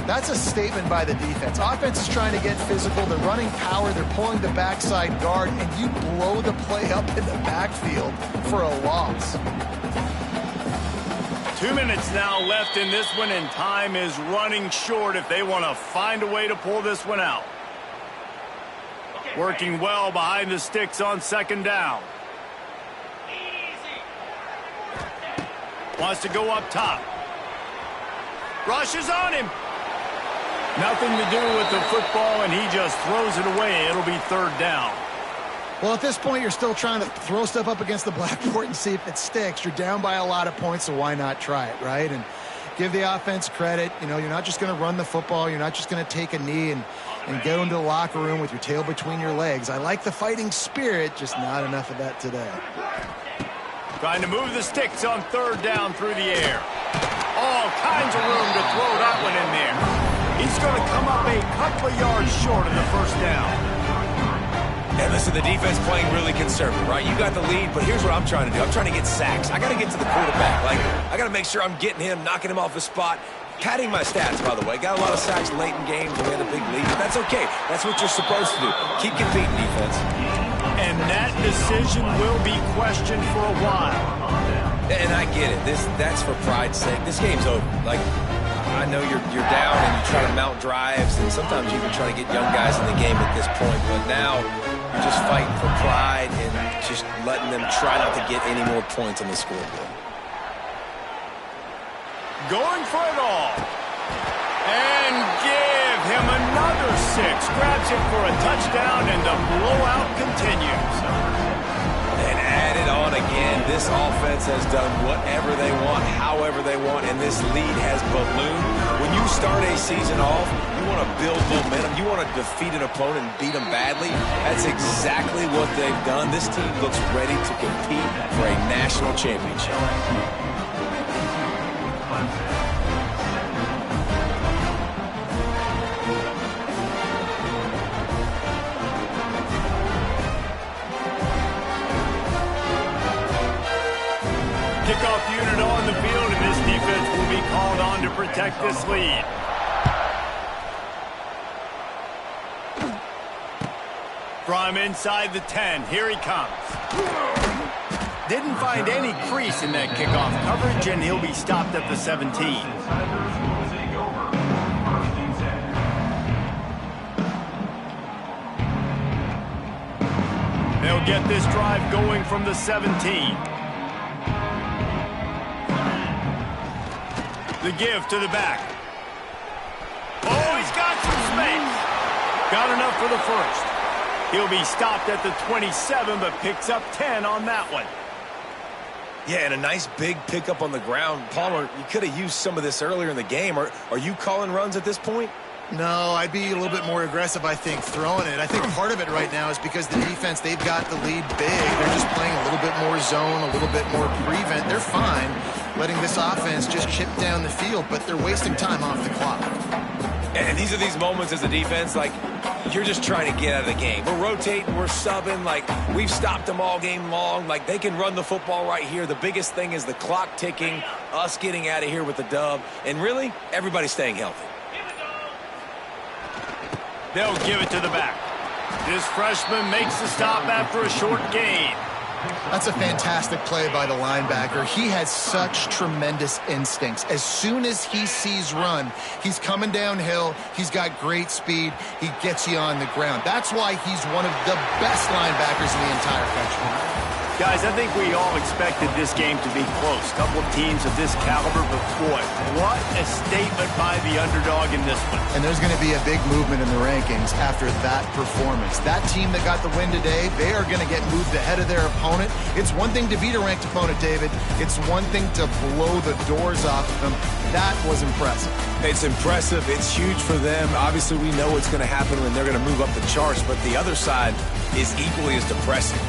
That's a statement by the defense. Offense is trying to get physical. They're running power. They're pulling the backside guard, and you blow the play up in the backfield for a loss. 2 minutes now left in this one, and time is running short if they want to find a way to pull this one out. Working well behind the sticks on second down. Wants to go up top. Rushes on him. Nothing to do with the football, and he just throws it away. It'll be third down. Well, at this point, you're still trying to throw stuff up against the blackboard and see if it sticks. You're down by a lot of points, so why not try it, right? And give the offense credit. You know, you're not just going to run the football. You're not just going to take a knee and go into the locker room with your tail between your legs. I like the fighting spirit, just not enough of that today. Trying to move the sticks on third down through the air. All kinds of room to throw that one in there. He's going to come up a couple of yards short of the first down. And listen, the defense playing really conservative, right? You got the lead, but here's what I'm trying to do. I'm trying to get sacks. I got to get to the quarterback. Like, I got to make sure I'm getting him, knocking him off his spot. Padding my stats, by the way. Got a lot of sacks late in games when we had a big lead, but that's okay. That's what you're supposed to do. Keep competing, defense. And that decision will be questioned for a while. And I get it. That's for pride's sake. This game's over. Like, I know you're down and you try to mount drives, and sometimes you even try to get young guys in the game at this point. But now you're just fighting for pride and just letting them try not to get any more points on the scoreboard. Going for it all. And give him another 6. Grabs it for a touchdown, and the blowout continues. And add it on again. This offense has done whatever they want, however they want, and this lead has ballooned. When you start a season off, you want to build momentum. You want to defeat an opponent and beat them badly. That's exactly what they've done. This team looks ready to compete for a national championship. Kickoff unit on the field, and this defense will be called on to protect this lead. From inside the 10, here he comes. Didn't find any crease in that kickoff coverage, and he'll be stopped at the 17. They'll get this drive going from the 17. The give to the back. Oh, he's got some space. Got enough for the first. He'll be stopped at the 27, but picks up 10 on that one. Yeah, and a nice big pickup on the ground. Palmer, you could have used some of this earlier in the game. Are you calling runs at this point? No, I'd be a little bit more aggressive, I think, throwing it. I think part of it right now is because the defense, they've got the lead big. They're just playing a little bit more zone, a little bit more prevent. They're fine letting this offense just chip down the field, but they're wasting time off the clock. And these are these moments as a defense, like, you're just trying to get out of the game. We're rotating, we're subbing, like, we've stopped them all game long. Like, they can run the football right here. The biggest thing is the clock ticking, us getting out of here with the dub, and really, everybody staying healthy. They'll give it to the back. This freshman makes the stop after a short gain. That's a fantastic play by the linebacker. He has such tremendous instincts. As soon as he sees run, he's coming downhill. He's got great speed. He gets you on the ground. That's why he's one of the best linebackers in the entire country. Guys, I think we all expected this game to be close. Couple of teams of this caliber, but boy, what a statement by the underdog in this one. And there's going to be a big movement in the rankings after that performance. That team that got the win today, they are going to get moved ahead of their opponent. It's one thing to beat a ranked opponent, David. It's one thing to blow the doors off of them. That was impressive. It's impressive. It's huge for them. Obviously, we know what's going to happen when they're going to move up the charts, but the other side is equally as depressing.